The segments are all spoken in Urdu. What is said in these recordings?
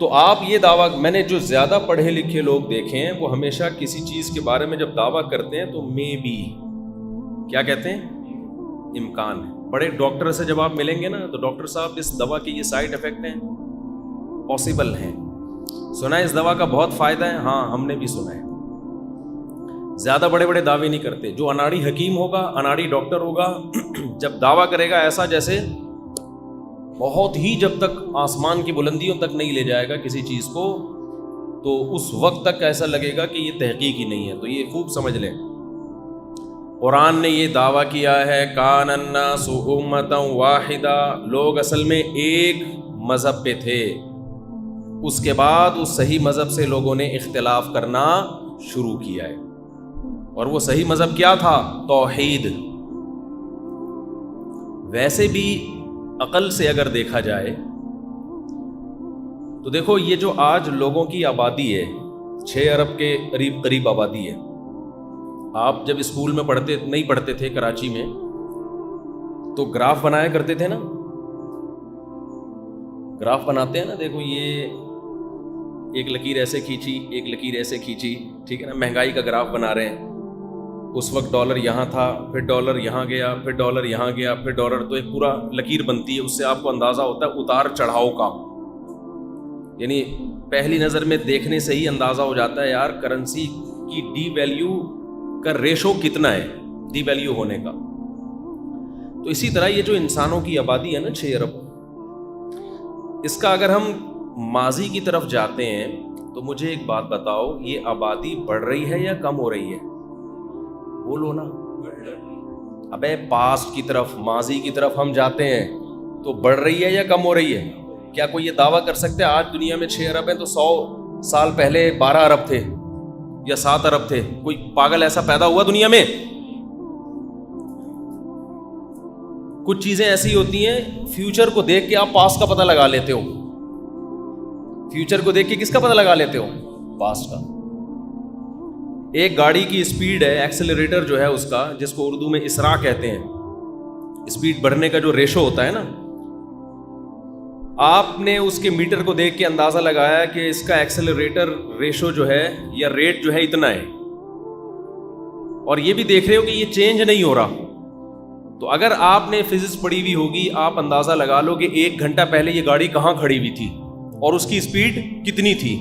تو آپ یہ دعویٰ، میں نے جو زیادہ پڑھے لکھے لوگ دیکھے ہیں وہ ہمیشہ کسی چیز کے بارے میں جب دعویٰ کرتے ہیں تو مے بی، کیا کہتے ہیں، امکان ہے. بڑے ڈاکٹر سے جب آپ ملیں گے نا تو ڈاکٹر صاحب اس دوا کے یہ سائڈ افیکٹ ہیں، پاسبل ہیں، سنا ہے اس دوا کا بہت فائدہ ہے، ہاں ہم نے بھی سنا ہے. زیادہ بڑے بڑے دعوے نہیں کرتے. جو اناڑی حکیم ہوگا، اناڑی ڈاکٹر ہوگا، جب دعویٰ کرے گا ایسا جیسے بہت ہی، جب تک آسمان کی بلندیوں تک نہیں لے جائے گا کسی چیز کو، تو اس وقت تک ایسا لگے گا کہ یہ تحقیق ہی نہیں ہے. تو یہ خوب سمجھ لیں، قرآن نے یہ دعویٰ کیا ہے کان الناس امۃ واحدہ، لوگ اصل میں ایک مذہب پہ تھے، اس کے بعد اس صحیح مذہب سے لوگوں نے اختلاف کرنا شروع کیا ہے. اور وہ صحیح مذہب کیا تھا؟ توحید. ویسے بھی عقل سے اگر دیکھا جائے تو دیکھو، یہ جو آج لوگوں کی آبادی ہے، 6 ارب کے قریب آبادی ہے. آپ جب اسکول میں نہیں پڑھتے تھے کراچی میں، تو گراف بنایا کرتے تھے نا، گراف بناتے ہیں نا، دیکھو یہ ایک لکیر ایسے کھینچی، ایک لکیر ایسے کھینچی، ٹھیک ہے نا، مہنگائی کا گراف بنا رہے ہیں. اس وقت ڈالر یہاں تھا، پھر ڈالر یہاں گیا، پھر ڈالر یہاں گیا، پھر ڈالر، تو ایک پورا لکیر بنتی ہے. اس سے آپ کو اندازہ ہوتا ہے اتار چڑھاؤ کا، یعنی پہلی نظر میں دیکھنے سے ہی اندازہ ہو جاتا ہے یار کرنسی کی ڈی ویلیو کا ریشو کتنا ہے، ڈی ویلیو ہونے کا. تو اسی طرح یہ جو انسانوں کی آبادی ہے نا 6 ارب، اس کا اگر ہم ماضی کی طرف جاتے ہیں تو مجھے ایک بات بتاؤ، یہ آبادی بڑھ رہی ہے یا کم ہو رہی ہے؟ بولو نا. ابے پاسٹ کی طرف، ماضی کی طرف ہم جاتے ہیں تو بڑھ رہی ہے یا کم ہو رہی ہے؟ کیا کوئی یہ دعویٰ کر سکتے ہیں آج دنیا میں 6 ارب ہیں تو 100 سال پہلے 12 ارب تھے یا 7 ارب تھے؟ کوئی پاگل ایسا پیدا ہوا دنیا میں؟ کچھ چیزیں ایسی ہوتی ہیں، فیوچر کو دیکھ کے آپ پاسٹ کا پتہ لگا لیتے ہو. فیوچر کو دیکھ کے کس کا پتہ لگا لیتے ہو؟ پاسٹ کا. ایک گاڑی کی اسپیڈ ہے، ایکسلریٹر جو ہے اس کا، جس کو اردو میں اسراء کہتے ہیں، اسپیڈ بڑھنے کا جو ریشو ہوتا ہے نا، آپ نے اس کے میٹر کو دیکھ کے اندازہ لگایا کہ اس کا ایکسلریٹر ریشو جو ہے یا ریٹ جو ہے اتنا ہے، اور یہ بھی دیکھ رہے ہو کہ یہ چینج نہیں ہو رہا. تو اگر آپ نے فزکس پڑھی ہوئی ہوگی، آپ اندازہ لگا لو کہ 1 گھنٹہ پہلے یہ گاڑی کہاں کھڑی ہوئی تھی اور اس کی اسپیڈ کتنی تھی.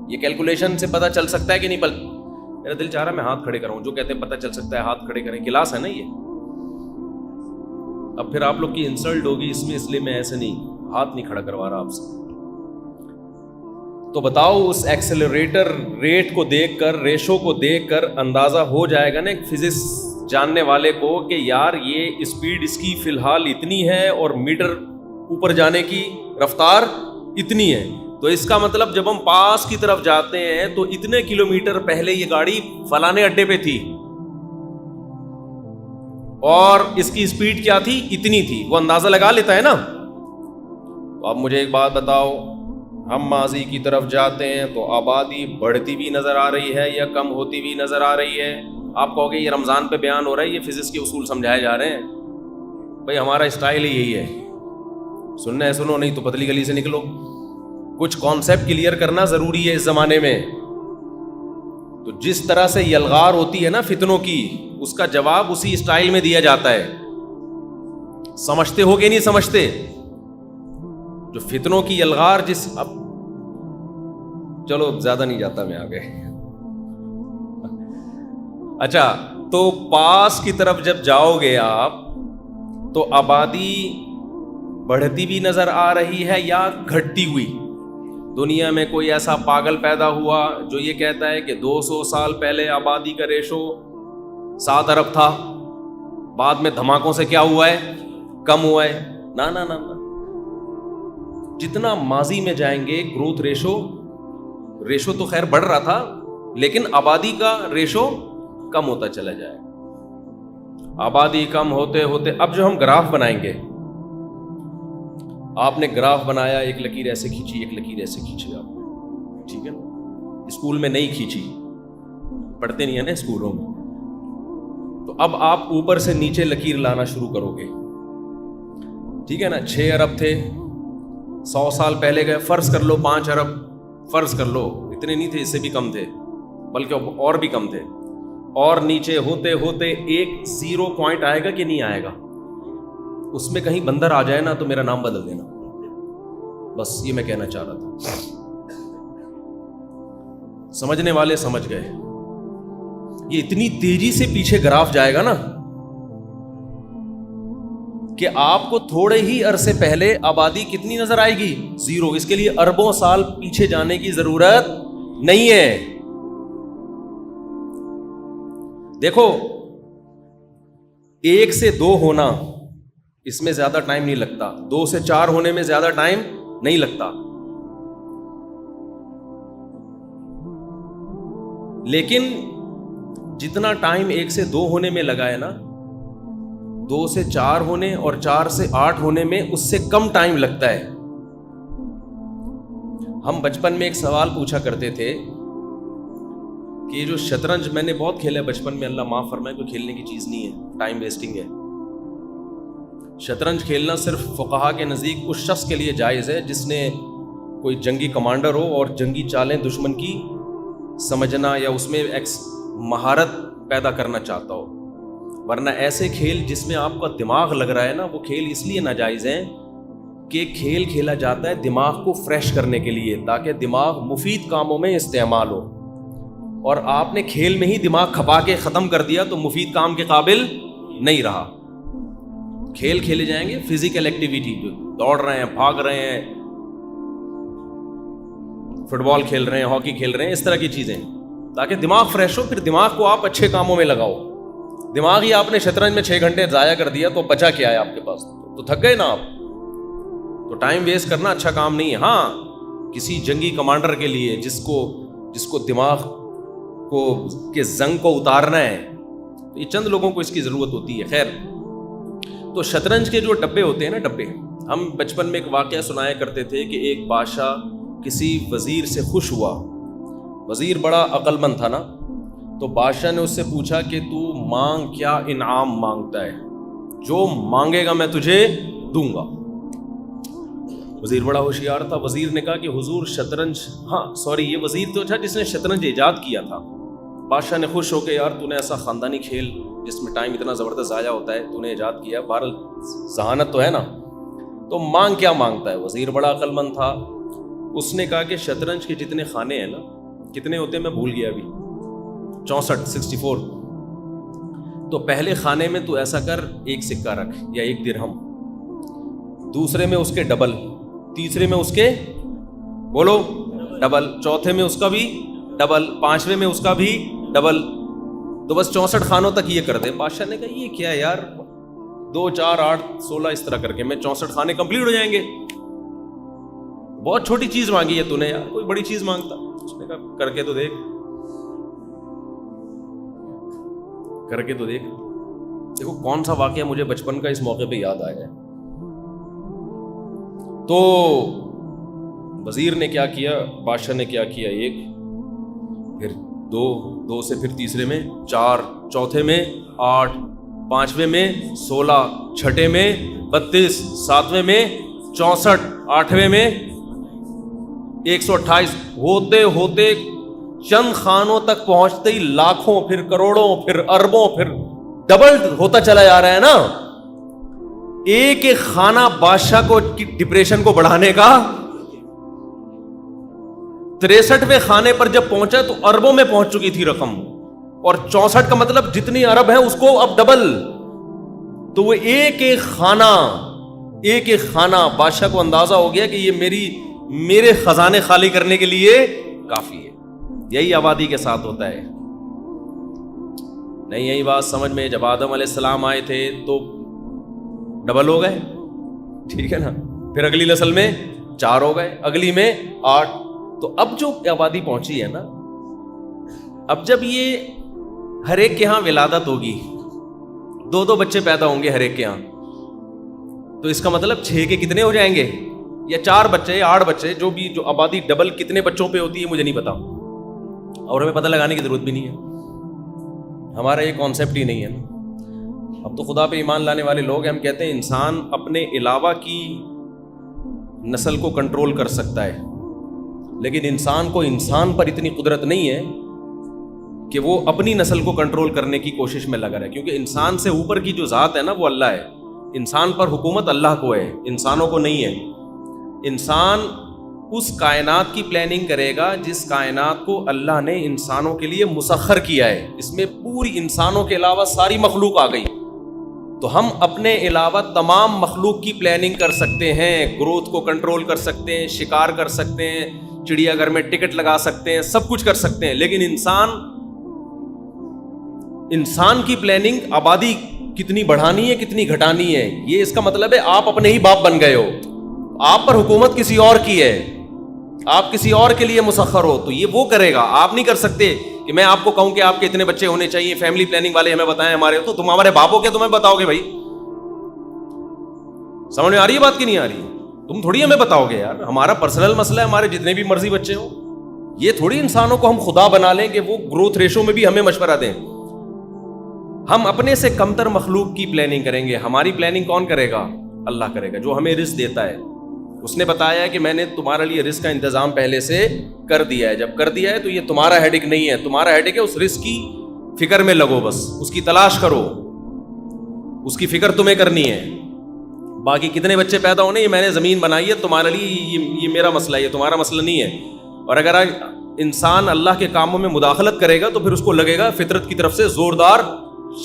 یہ کیلکولیشن سے پتہ چل سکتا ہے کہ نہیں؟ میرا دل چاہ رہا ہے میں ہاتھ کھڑے کروں. جو کہتے ہیں پتہ چل سکتا ہے ہاتھ کھڑے کریں، کلاس ہے نا یہ. اب پھر آپ لوگ کی انسلٹ ہوگی اس میں، اس لیے میں ایسے نہیں ہاتھ نہیں کھڑا کروا رہا آپ سے. تو بتاؤ، اس ایکسلریٹر ریٹ کو دیکھ کر، ریشو کو دیکھ کر اندازہ ہو جائے گا نا ایک فزکس جاننے والے کو کہ یار یہ اسپیڈ اس کی فی الحال اتنی ہے اور میٹر اوپر جانے کی رفتار اتنی ہے. تو اس کا مطلب جب ہم پاس کی طرف جاتے ہیں تو اتنے کلومیٹر پہلے یہ گاڑی فلانے اڈے پہ تھی اور اس کی اسپیڈ کیا تھی؟ اتنی تھی. وہ اندازہ لگا لیتا ہے نا. تو اب مجھے ایک بات بتاؤ، ہم ماضی کی طرف جاتے ہیں تو آبادی بڑھتی بھی نظر آ رہی ہے یا کم ہوتی بھی نظر آ رہی ہے؟ آپ کہو گے یہ رمضان پہ بیان ہو رہا ہے، یہ فزکس کے اصول سمجھائے جا رہے ہیں. بھائی ہمارا اسٹائل ہی یہی ہے، سننا ہے سنو، نہیں تو پتلی گلی سے نکلو. کچھ کانسیپٹ کلیئر کرنا ضروری ہے اس زمانے میں. تو جس طرح سے یلغار ہوتی ہے نا فتنوں کی، اس کا جواب اسی اسٹائل میں دیا جاتا ہے. سمجھتے ہو کہ نہیں سمجھتے؟ جو فتنوں کی یلغار اب چلو زیادہ نہیں جاتا میں آگے. اچھا، تو پاس کی طرف جب جاؤ گے آپ تو آبادی بڑھتی بھی نظر آ رہی ہے یا گھٹتی ہوئی؟ دنیا میں کوئی ایسا پاگل پیدا ہوا جو یہ کہتا ہے کہ 200 سال پہلے آبادی کا ریشو 7 ارب تھا، بعد میں دھماکوں سے کیا ہوا ہے؟ کم ہوا ہے؟ نا نا نا نا. جتنا ماضی میں جائیں گے گروتھ ریشو تو خیر بڑھ رہا تھا، لیکن آبادی کا ریشو کم ہوتا چلا جائے. آبادی کم ہوتے ہوتے اب جو ہم گراف بنائیں گے، آپ نے گراف بنایا، ایک لکیر ایسے کھینچی، ایک لکیر ایسے کھینچی آپ نے، ٹھیک ہے نا. اسکول میں نہیں کھینچی، پڑھتے نہیں ہیں نا اسکولوں میں. تو اب آپ اوپر سے نیچے لکیر لانا شروع کرو گے، ٹھیک ہے نا. 6 ارب تھے 100 سال پہلے گئے، فرض کر لو 5 ارب، فرض کر لو، اتنے نہیں تھے، اس سے بھی کم تھے، بلکہ اور بھی کم تھے، اور نیچے ہوتے ہوتے ایک 0 پوائنٹ آئے گا کہ نہیں آئے گا، اس میں کہیں بندر آ جائے نا تو میرا نام بدل دینا، بس یہ میں کہنا چاہ رہا تھا. سمجھنے والے سمجھ گئے. یہ اتنی تیزی سے پیچھے گراف جائے گا نا کہ آپ کو تھوڑے ہی عرصے پہلے آبادی کتنی نظر آئے گی؟ 0. اس کے لیے اربوں سال پیچھے جانے کی ضرورت نہیں ہے. دیکھو 1 سے 2 ہونا، اس میں زیادہ ٹائم نہیں لگتا، 2 سے 4 ہونے میں زیادہ ٹائم نہیں لگتا، لیکن جتنا ٹائم 1 سے 2 ہونے میں لگا ہے نا، 2 سے 4 ہونے اور 4 سے 8 ہونے میں اس سے کم ٹائم لگتا ہے. ہم بچپن میں ایک سوال پوچھا کرتے تھے کہ یہ جو شطرنج میں نے بہت کھیلا ہے بچپن میں، اللہ معاف فرمائے، کوئی کھیلنے کی چیز نہیں ہے، ٹائم ویسٹنگ ہے. شطرنج کھیلنا صرف فقہا کے نزدیک اس شخص کے لیے جائز ہے جس نے کوئی جنگی کمانڈر ہو اور جنگی چالیں دشمن کی سمجھنا یا اس میں مہارت پیدا کرنا چاہتا ہو. ورنہ ایسے کھیل جس میں آپ کا دماغ لگ رہا ہے نا، وہ کھیل اس لیے ناجائز ہیں کہ کھیل کھیلا جاتا ہے دماغ کو فریش کرنے کے لیے، تاکہ دماغ مفید کاموں میں استعمال ہو، اور آپ نے کھیل میں ہی دماغ کھپا کے ختم کر دیا تو مفید کام کے قابل نہیں رہا. کھیل کھیلے جائیں گے فزیکل ایکٹیویٹی، دوڑ رہے ہیں، بھاگ رہے ہیں، فٹ بال کھیل رہے ہیں، ہاکی کھیل رہے ہیں، اس طرح کی چیزیں، تاکہ دماغ فریش ہو. پھر دماغ کو آپ اچھے کاموں میں لگاؤ. دماغ ہی آپ نے شطرنج میں 6 گھنٹے ضائع کر دیا تو بچا کیا ہے آپ کے پاس؟ تو تھک گئے نا آپ. تو ٹائم ویسٹ کرنا اچھا کام نہیں ہے. ہاں کسی جنگی کمانڈر کے لیے جس کو دماغ کو کے زنگ کو اتارنا ہے، تو یہ چند لوگوں کو اس کی ضرورت ہوتی ہے. خیر، تو شطرنج کے جو ڈبے ہوتے ہیں نا، ڈبے، ہم بچپن میں ایک واقعہ سنایا کرتے تھے کہ ایک بادشاہ کسی وزیر سے خوش ہوا. وزیر بڑا عقل مند تھا نا، تو بادشاہ نے اس سے پوچھا کہ تو مانگ، کیا انعام مانگتا ہے؟ جو مانگے گا میں تجھے دوں گا. وزیر بڑا ہوشیار تھا. وزیر نے کہا کہ حضور شطرنج، یہ وزیر تو تھا جس نے شطرنج ایجاد کیا تھا. بادشاہ نے خوش ہو کے، یار تو نے ایسا خاندانی کھیل جس میں ٹائم اتنا زبردست ضائع ہوتا ہے تو نے ایجاد کیا، بہرحال ذہانت تو ہے نا، تو مانگ، کیا مانگتا ہے؟ وزیر بڑا عقل مند تھا. اس نے کہا کہ شطرنج کے جتنے خانے ہیں نا، کتنے ہوتے ہیں میں بھول گیا ابھی، 64. تو پہلے خانے میں تو ایسا کر 1 سکہ رکھ یا 1 درہم، دوسرے میں اس کے ڈبل، تیسرے میں اس کے بولو ڈبل، چوتھے میں اس کا بھی ڈبل، 5ویں میں اس کا بھی ڈبل. تو بس 64 خانوں تک یہ کر دے. بادشاہ نے کہا یہ کیا یار، 2 4 8 16 اس طرح کر کے میں 64 خانے کمپلیٹ ہو جائیں گے. بہت چھوٹی چیز مانگی ہے تو نے یار، کوئی بڑی چیز مانگتا. اس نے کہا کر کے تو دیکھ، کر کے تو دیکھ. دیکھو کون سا واقعہ مجھے بچپن کا اس موقع پہ یاد آیا ہے. تو وزیر نے کیا کیا، بادشاہ نے کیا کیا، 1، پھر 2 سے پھر تیسرے میں 4، چوتھے میں 8، 5ویں میں 16، چھٹے میں 32، 7ویں میں 64، 8ویں میں 128. ہوتے ہوتے چند خانوں تک پہنچتے ہی لاکھوں، پھر کروڑوں، پھر اربوں، پھر ڈبل ہوتا چلا جا رہا ہے نا. ایک خانہ بادشاہ کو ڈپریشن کو بڑھانے کا. 63ویں خانے پر جب پہنچا تو اربوں میں پہنچ چکی تھی رقم، اور 64 کا مطلب جتنی ارب ہے اس کو اب ڈبل. تو وہ ایک خانہ بادشاہ کو اندازہ ہو گیا کہ یہ میرے خزانے خالی کرنے کے لیے کافی ہے. یہی آبادی کے ساتھ ہوتا ہے. نہیں یہی بات سمجھ میں، جب آدم علیہ السلام آئے تھے تو ڈبل ہو گئے، ٹھیک ہے نا، پھر اگلی نسل میں 4 ہو گئے، اگلی میں 8. تو اب جو آبادی پہنچی ہے نا، اب جب یہ ہر ایک کے ہاں ولادت ہوگی، 2 بچے پیدا ہوں گے ہر ایک کے ہاں، تو اس کا مطلب 6 کے کتنے ہو جائیں گے، یا 4 بچے یا 8 بچے، جو آبادی ڈبل کتنے بچوں پہ ہوتی ہے مجھے نہیں پتا، اور ہمیں پتہ لگانے کی ضرورت بھی نہیں ہے. ہمارا یہ کانسیپٹ ہی نہیں ہے نا. اب تو خدا پہ ایمان لانے والے لوگ ہیں، ہم کہتے ہیں انسان اپنے علاوہ کی نسل کو کنٹرول کر سکتا ہے، لیکن انسان کو انسان پر اتنی قدرت نہیں ہے کہ وہ اپنی نسل کو کنٹرول کرنے کی کوشش میں لگا رہے، کیونکہ انسان سے اوپر کی جو ذات ہے نا وہ اللہ ہے. انسان پر حکومت اللہ کو ہے، انسانوں کو نہیں ہے. انسان اس کائنات کی پلاننگ کرے گا جس کائنات کو اللہ نے انسانوں کے لیے مسخر کیا ہے. اس میں پوری انسانوں کے علاوہ ساری مخلوق آ گئی، تو ہم اپنے علاوہ تمام مخلوق کی پلاننگ کر سکتے ہیں، گروتھ کو کنٹرول کر سکتے ہیں، شکار کر سکتے ہیں، چڑیا گھر میں ٹکٹ لگا سکتے ہیں، سب کچھ کر سکتے ہیں. لیکن انسان کی پلاننگ آبادی کتنی بڑھانی ہے کتنی گھٹانی ہے، یہ اس کا مطلب ہے آپ اپنے ہی باپ بن گئے ہو، آپ پر حکومت کسی اور کی ہے، آپ کسی اور کے لیے مسخر ہو. تو یہ وہ کرے گا، آپ نہیں کر سکتے کہ میں آپ کو کہوں کہ آپ کے اتنے بچے ہونے چاہیے، فیملی پلاننگ والے ہمیں بتائیں ہمارے، تو تم ہمارے باپ ہو کیا تمہیں بتاؤ گے؟ بھائی سمجھ میں آ رہی ہے بات کی نہیں آ رہی؟ تم تھوڑی ہمیں بتاؤ گے یار، ہمارا پرسنل مسئلہ ہے، ہمارے جتنے بھی مرضی بچے ہوں. یہ تھوڑی انسانوں کو ہم خدا بنا لیں کہ وہ گروتھ ریشو میں بھی ہمیں مشورہ دیں. ہم اپنے سے کمتر مخلوق کی پلاننگ کریں گے. ہماری پلاننگ کون کرے گا؟ اللہ کرے گا، جو ہمیں رزق دیتا ہے. اس نے بتایا ہے کہ میں نے تمہارے لیے رزق کا انتظام پہلے سے کر دیا ہے. جب کر دیا ہے تو یہ تمہارا ہیڈک نہیں ہے، تمہارا ہیڈک ہے اس رزق کی فکر میں لگو، بس اس کی تلاش کرو، اس کی فکر تمہیں کرنی ہے. باقی کتنے بچے پیدا ہونے یہ میں نے زمین بنائی ہے تمہارے لیے، یہ میرا مسئلہ ہے، یہ تمہارا مسئلہ نہیں ہے. اور اگر انسان اللہ کے کاموں میں مداخلت کرے گا تو پھر اس کو لگے گا فطرت کی طرف سے زوردار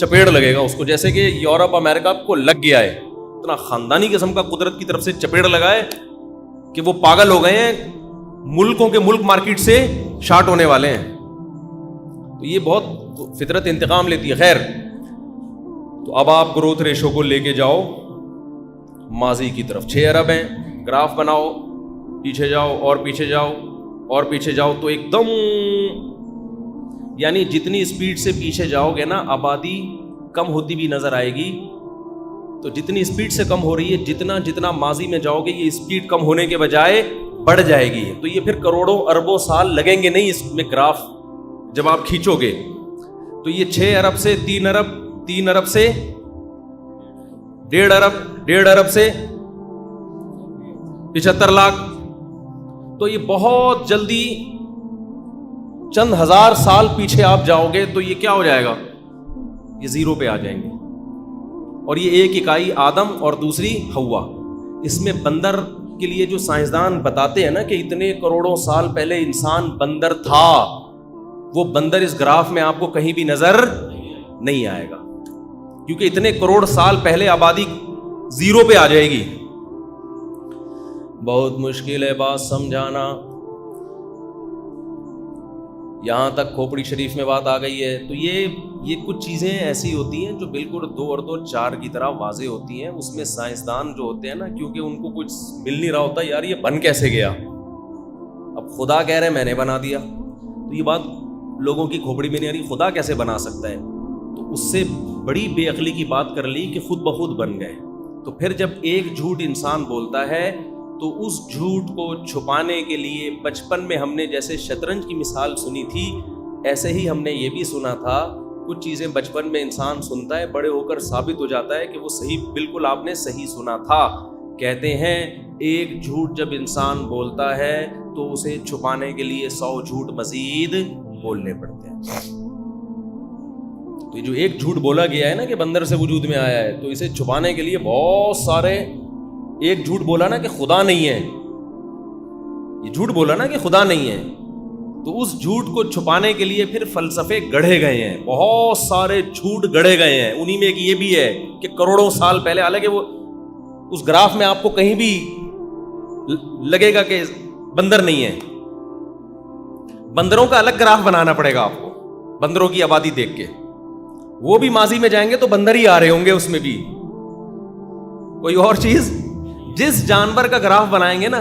چپیڑ لگے گا اس کو، جیسے کہ یورپ امریکہ کو لگ گیا ہے، اتنا خاندانی قسم کا قدرت کی طرف سے چپیڑ لگا ہے کہ وہ پاگل ہو گئے ہیں، ملکوں کے ملک مارکیٹ سے شارٹ ہونے والے ہیں. تو یہ بہت فطرت انتقام لیتی ہے. خیر، تو اب آپ گروتھ ریشو کو لے کے جاؤ ماضی کی طرف. 6 ارب ہیں، گراف بناؤ، پیچھے جاؤ اور پیچھے جاؤ اور پیچھے جاؤ، تو ایک دم یعنی جتنی اسپیڈ سے پیچھے جاؤ گے نا آبادی کم ہوتی بھی نظر آئے گی. تو جتنی اسپیڈ سے کم ہو رہی ہے، جتنا ماضی میں جاؤ گے یہ اسپیڈ کم ہونے کے بجائے بڑھ جائے گی. تو یہ پھر کروڑوں اربوں سال لگیں گے نہیں اس میں گراف جب آپ کھینچو گے. تو یہ 6 ارب سے 3 ارب، 3 ارب سے 1.5 ارب، 1.5 ارب سے 75 لاکھ. تو یہ بہت جلدی چند ہزار سال پیچھے آپ جاؤ گے تو یہ کیا ہو جائے گا؟ یہ زیرو پہ آ جائیں گے. اور یہ ایک اکائی آدم اور دوسری ہوا. اس میں بندر کے لیے جو سائنسدان بتاتے ہیں نا کہ اتنے کروڑوں سال پہلے انسان بندر تھا، وہ بندر اس گراف میں آپ کو کہیں بھی نظر نہیں آئے گا، کیونکہ اتنے کروڑ سال پہلے آبادی زیرو پہ آ جائے گی. بہت مشکل ہے بات سمجھانا. یہاں تک کھوپڑی شریف میں بات آ گئی ہے. تو یہ کچھ چیزیں ایسی ہوتی ہیں جو بالکل 2 اور 2 4 کی طرح واضح ہوتی ہیں. اس میں سائنسدان جو ہوتے ہیں نا، کیونکہ ان کو کچھ مل نہیں رہا ہوتا یار یہ بن کیسے گیا، اب خدا کہہ رہے میں نے بنا دیا، تو یہ بات لوگوں کی کھوپڑی میں نہیں آ رہی، خدا کیسے بنا سکتا ہے. تو اس سے بڑی بے عقلی کی بات کر لی کہ خود بخود بن گئے. تو پھر جب ایک جھوٹ انسان بولتا ہے تو اس جھوٹ کو چھپانے کے لیے بچپن میں ہم نے جیسے شطرنج کی مثال سنی تھی، ایسے ہی ہم نے یہ بھی سنا تھا. کچھ چیزیں بچپن میں انسان سنتا ہے، بڑے ہو کر ثابت ہو جاتا ہے کہ وہ صحیح، بالکل آپ نے صحیح سنا تھا. کہتے ہیں ایک جھوٹ جب انسان بولتا ہے تو اسے چھپانے کے لیے 100 جھوٹ مزید بولنے پڑتے ہیں. تو جو ایک جھوٹ بولا گیا ہے نا کہ بندر سے وجود میں آیا ہے، تو اسے چھپانے کے لیے بہت سارے، ایک جھوٹ بولا نا کہ خدا نہیں ہے، یہ جھوٹ بولا نا کہ خدا نہیں ہے، تو اس جھوٹ کو چھپانے کے لیے پھر فلسفے گڑھے گئے ہیں، بہت سارے جھوٹ گڑھے گئے ہیں. انہی میں ایک یہ بھی ہے کہ کروڑوں سال پہلے، حالانکہ وہ اس گراف میں آپ کو کہیں بھی لگے گا کہ بندر نہیں ہے. بندروں کا الگ گراف بنانا پڑے گا آپ کو، بندروں کی آبادی دیکھ کے. وہ بھی ماضی میں جائیں گے تو بندر ہی آ رہے ہوں گے، اس میں بھی کوئی اور چیز. جس جانور کا گراف بنائیں گے نا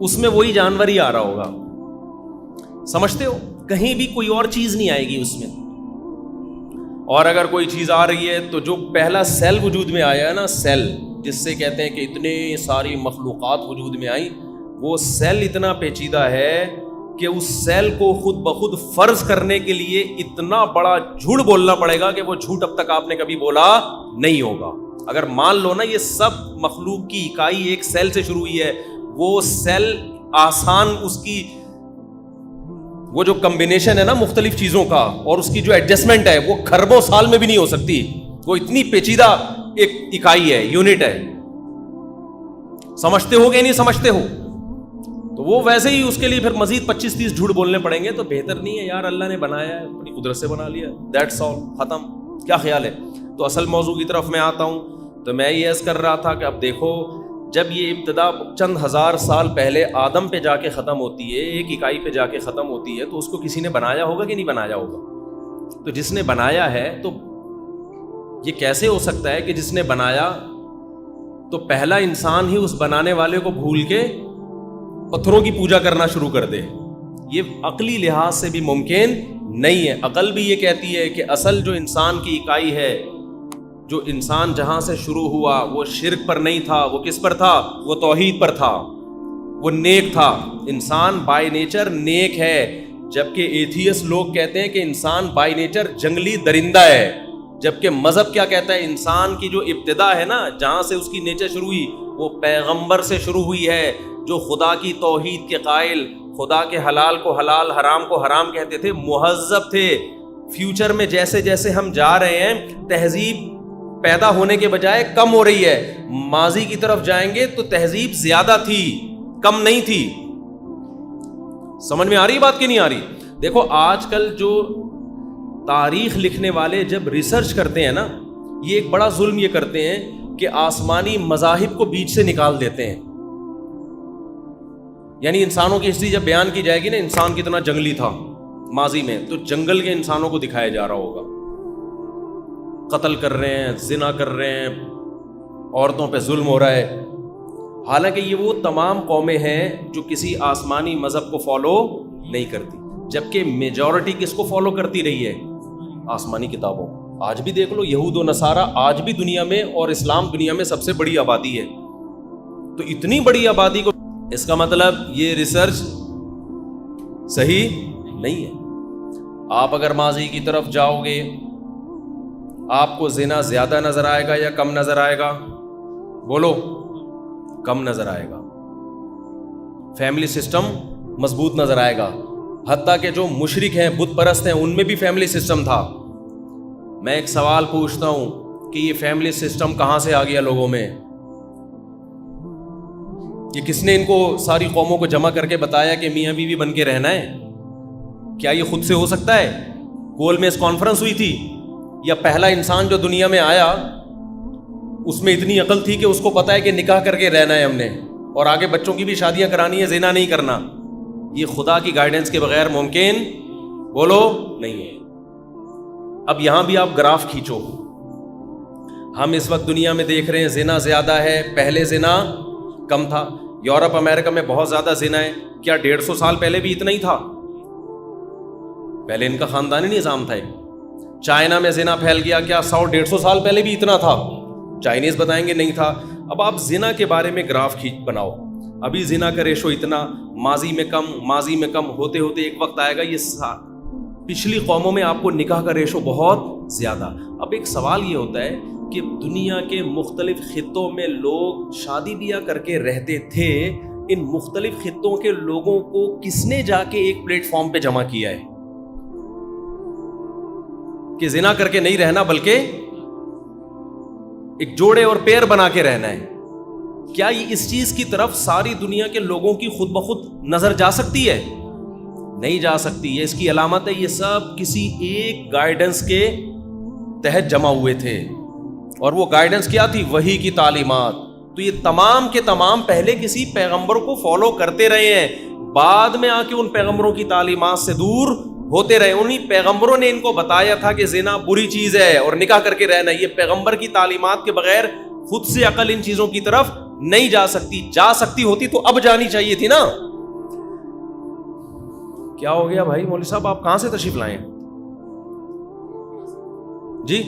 اس میں وہی جانور ہی آ رہا ہوگا. سمجھتے ہو؟ کہیں بھی کوئی اور چیز نہیں آئے گی اس میں. اور اگر کوئی چیز آ رہی ہے تو جو پہلا سیل وجود میں آیا ہے نا، سیل جس سے کہتے ہیں کہ اتنے ساری مخلوقات وجود میں آئی، وہ سیل اتنا پیچیدہ ہے کہ اس سیل کو خود بخود فرض کرنے کے لیے اتنا بڑا جھوٹ بولنا پڑے گا کہ وہ جھوٹ اب تک آپ نے کبھی بولا نہیں ہوگا. اگر مان لو نا یہ سب مخلوق کی اکائی ایک سیل سے شروع ہوئی ہے, وہ سیل آسان, اس کی وہ جو کمبینیشن ہے نا مختلف چیزوں کا اور اس کی جو ایڈجسٹمنٹ ہے وہ کھربوں سال میں بھی نہیں ہو سکتی. وہ اتنی پیچیدہ ایک اکائی ہے, یونٹ ہے. سمجھتے ہو کہ نہیں سمجھتے ہو؟ تو وہ ویسے ہی اس کے لیے پھر مزید 25-30 جھوٹ بولنے پڑیں گے. تو بہتر نہیں ہے یار, اللہ نے بنایا ہے, اپنی قدرت سے بنا لیا, دیٹس آل, ختم. کیا خیال ہے؟ تو اصل موضوع کی طرف میں آتا ہوں. تو میں یہ عرض کر رہا تھا کہ اب دیکھو, جب یہ ابتدا چند ہزار سال پہلے آدم پہ جا کے ختم ہوتی ہے, ایک اکائی پہ جا کے ختم ہوتی ہے, تو اس کو کسی نے بنایا ہوگا کہ نہیں بنایا ہوگا؟ تو جس نے بنایا ہے, تو یہ کیسے ہو سکتا ہے کہ جس نے بنایا تو پہلا انسان ہی اس بنانے والے کو بھول کے پتھروں کی پوجا کرنا شروع کر دے؟ یہ عقلی لحاظ سے بھی ممکن نہیں ہے. عقل بھی یہ کہتی ہے کہ اصل جو انسان کی اکائی ہے, جو انسان جہاں سے شروع ہوا, وہ شرک پر نہیں تھا. وہ کس پر تھا؟ وہ توحید پر تھا, وہ نیک تھا. انسان بائی نیچر نیک ہے, جبکہ ایتھیسٹ لوگ کہتے ہیں کہ انسان بائی نیچر جنگلی درندہ ہے. جبکہ مذہب کیا کہتا ہے؟ انسان کی جو ابتدا ہے نا, جہاں سے اس کی نیچر شروع ہوئی, وہ پیغمبر سے شروع ہوئی ہے, جو خدا کی توحید کے قائل, خدا کے حلال کو حلال, حرام کو حرام کہتے تھے, مہذب تھے. فیوچر میں جیسے جیسے ہم جا رہے ہیں, تہذیب پیدا ہونے کے بجائے کم ہو رہی ہے. ماضی کی طرف جائیں گے تو تہذیب زیادہ تھی, کم نہیں تھی. سمجھ میں آ رہی بات کہ نہیں آ رہی؟ دیکھو آج کل جو تاریخ لکھنے والے جب ریسرچ کرتے ہیں نا, یہ ایک بڑا ظلم یہ کرتے ہیں کہ آسمانی مذاہب کو بیچ سے نکال دیتے ہیں. یعنی انسانوں کی ہسٹری جب بیان کی جائے گی نا, انسان کتنا جنگلی تھا ماضی میں, تو جنگل کے انسانوں کو دکھایا جا رہا ہوگا. قتل کر رہے ہیں, زنا کر رہے ہیں, عورتوں پہ ظلم ہو رہا ہے. حالانکہ یہ وہ تمام قومیں ہیں جو کسی آسمانی مذہب کو فالو نہیں کرتی, جبکہ میجورٹی کس کو فالو کرتی رہی ہے؟ آسمانی کتابوں. آج بھی دیکھ لو, یہود و نصارہ آج بھی دنیا میں, اور اسلام دنیا میں سب سے بڑی آبادی ہے. تو اتنی بڑی آبادی کو, اس کا مطلب یہ ریسرچ صحیح نہیں ہے. آپ اگر ماضی کی طرف جاؤ گے, آپ کو زنا زیادہ نظر آئے گا یا کم نظر آئے گا؟ بولو. کم نظر آئے گا. فیملی سسٹم مضبوط نظر آئے گا. حتیٰ کہ جو مشرک ہیں, بت پرست ہیں, ان میں بھی فیملی سسٹم تھا. میں ایک سوال پوچھتا ہوں کہ یہ فیملی سسٹم کہاں سے آ گیا لوگوں میں؟ یہ کس نے ان کو ساری قوموں کو جمع کر کے بتایا کہ میاں بیوی بن کے رہنا ہے؟ کیا یہ خود سے ہو سکتا ہے؟ گول میز کانفرنس ہوئی تھی؟ یا پہلا انسان جو دنیا میں آیا اس میں اتنی عقل تھی کہ اس کو پتا ہے کہ نکاح کر کے رہنا ہے ہم نے, اور آگے بچوں کی بھی شادیاں کرانی ہے, زنا نہیں کرنا؟ یہ خدا کی گائیڈنس کے بغیر ممکن, بولو, نہیں ہے. اب یہاں بھی آپ گراف کھینچو. ہم اس وقت دنیا میں دیکھ رہے ہیں زنا زیادہ ہے, پہلے زنا کم تھا. یورپ امریکہ میں بہت زیادہ زنا ہے. کیا 150 سال پہلے بھی اتنا ہی تھا؟ پہلے ان کا خاندانی نظام تھا. چائنا میں زنا پھیل گیا, کیا 100-150 سال پہلے بھی اتنا تھا؟ چائنیز بتائیں گے نہیں تھا. اب آپ زنا کے بارے میں گراف بناؤ. ابھی زنا کا ریشو اتنا, ماضی میں کم, ماضی میں کم, ہوتے ہوتے ایک وقت آئے گا یہ پچھلی قوموں میں آپ کو نکاح کا ریشو بہت زیادہ. اب ایک سوال یہ ہوتا ہے کہ دنیا کے مختلف خطوں میں لوگ شادی بیاہ کر کے رہتے تھے, ان مختلف خطوں کے لوگوں کو کس نے جا کے ایک پلیٹ فارم پہ جمع کیا ہے کہ زنا کر کے نہیں رہنا بلکہ ایک جوڑے اور پیر بنا کے رہنا ہے؟ کیا یہ اس چیز کی طرف ساری دنیا کے لوگوں کی خود بخود نظر جا سکتی ہے؟ نہیں جا سکتی. یہ اس کی علامت ہے, یہ سب کسی ایک گائیڈنس کے تحت جمع ہوئے تھے, اور وہ گائیڈنس کیا تھی؟ وحی کی تعلیمات. تو یہ تمام کے تمام پہلے کسی پیغمبر کو فالو کرتے رہے ہیں, بعد میں آ کے ان پیغمبروں کی تعلیمات سے دور ہوتے رہے. انہی پیغمبروں نے ان کو بتایا تھا کہ زنا بری چیز ہے اور نکاح کر کے رہنا. یہ پیغمبر کی تعلیمات کے بغیر خود سے عقل ان چیزوں کی طرف نہیں جا سکتی. جا سکتی ہوتی تو اب جانی چاہیے تھی نا. کیا ہو گیا بھائی مولوی صاحب, آپ کہاں سے تشریف لائے جی؟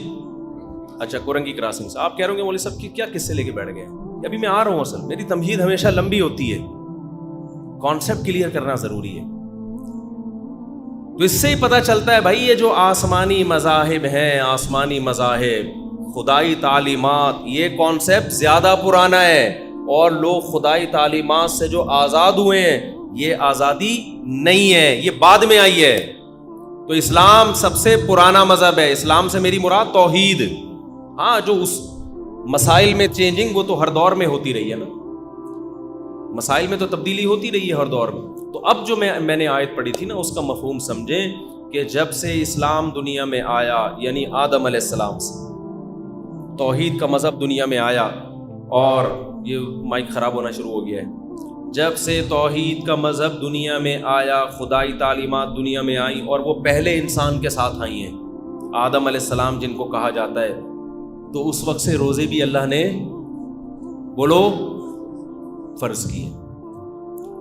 اچھا, کورنگی کراسنگ سے. آپ کہہ رہے ہوں گے مولوی صاحب کی کیا قصے لے کے بیٹھ گئے؟ ابھی میں آ رہا ہوں. اصل میری تمہید ہمیشہ لمبی ہوتی ہے, کانسیپٹ کلیئر کرنا ضروری ہے. تو اس سے ہی پتہ چلتا ہے بھائی, یہ جو آسمانی مذاہب ہیں, آسمانی مذاہب خدائی تعلیمات، یہ کانسیپٹ زیادہ پرانا ہے، اور لوگ خدائی تعلیمات سے جو آزاد ہوئے ہیں یہ آزادی نہیں ہے، یہ بعد میں آئی ہے۔ تو اسلام سب سے پرانا مذہب ہے۔ اسلام سے میری مراد توحید، ہاں جو اس مسائل میں چینجنگ وہ تو ہر دور میں ہوتی رہی ہے نا، مسائل میں تو تبدیلی ہوتی رہی ہے ہر دور میں۔ تو اب جو میں نے آیت پڑھی تھی نا، اس کا مفہوم سمجھیں کہ جب سے اسلام دنیا میں آیا، یعنی آدم علیہ السلام سے توحید کا مذہب دنیا میں آیا، اور یہ مائک خراب ہونا شروع ہو گیا ہے، جب سے توحید کا مذہب دنیا میں آیا، خدائی تعلیمات دنیا میں آئیں، اور وہ پہلے انسان کے ساتھ آئی ہیں، آدم علیہ السلام جن کو کہا جاتا ہے، تو اس وقت سے روزے بھی اللہ نے بولو فرض کیے،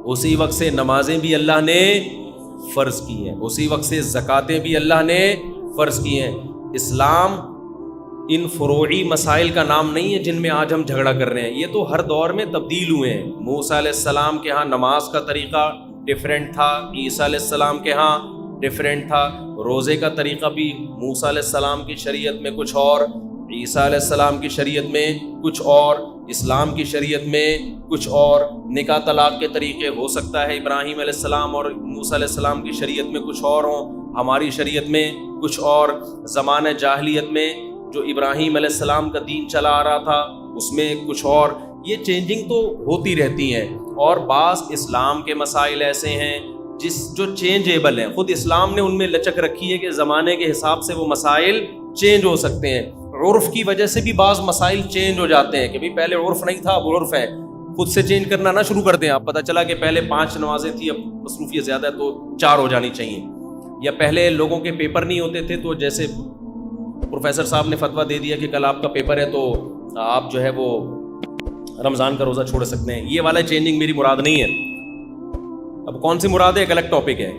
اسی وقت سے نمازیں بھی اللہ نے فرض کی ہیں، اسی وقت سے زکاتیں بھی اللہ نے فرض کی ہیں۔ اسلام ان فروعی مسائل کا نام نہیں ہے جن میں آج ہم جھگڑا کر رہے ہیں، یہ تو ہر دور میں تبدیل ہوئے ہیں۔ موسیٰ علیہ السلام کے ہاں نماز کا طریقہ ڈیفرنٹ تھا، عیسیٰ علیہ السلام کے ہاں ڈیفرنٹ تھا، روزے کا طریقہ بھی موسیٰ علیہ السلام کی شریعت میں کچھ اور، عیسیٰ علیہ السلام کی شریعت میں کچھ اور، اسلام کی شریعت میں کچھ اور، نکاح طلاق کے طریقے ہو سکتا ہے ابراہیم علیہ السلام اور موسیٰ علیہ السلام کی شریعت میں کچھ اور ہوں، ہماری شریعت میں کچھ اور، زمانہ جاہلیت میں جو ابراہیم علیہ السلام کا دین چلا آ رہا تھا اس میں کچھ اور، یہ چینجنگ تو ہوتی رہتی ہیں۔ اور بعض اسلام کے مسائل ایسے ہیں جو چینجیبل ہیں، خود اسلام نے ان میں لچک رکھی ہے کہ زمانے کے حساب سے وہ مسائل چینج ہو سکتے ہیں، عرف کی وجہ سے بھی بعض مسائل چینج ہو جاتے ہیں کہ بھئی پہلے عرف نہیں تھا اب عرف ہے، خود سے چینج کرنا نہ شروع کر دیں آپ، پتہ چلا کہ پہلے 5 نمازیں تھی اب مصروفیت زیادہ ہے تو 4 ہو جانی چاہیے، یا پہلے لوگوں کے پیپر نہیں ہوتے تھے تو جیسے پروفیسر صاحب نے فتویٰ دے دیا کہ کل آپ کا پیپر ہے تو آپ جو ہے وہ رمضان کا روزہ چھوڑ سکتے ہیں، یہ والا چینجنگ میری مراد نہیں ہے۔ اب کون سی مراد ہے ایک الگ ٹاپک ہے۔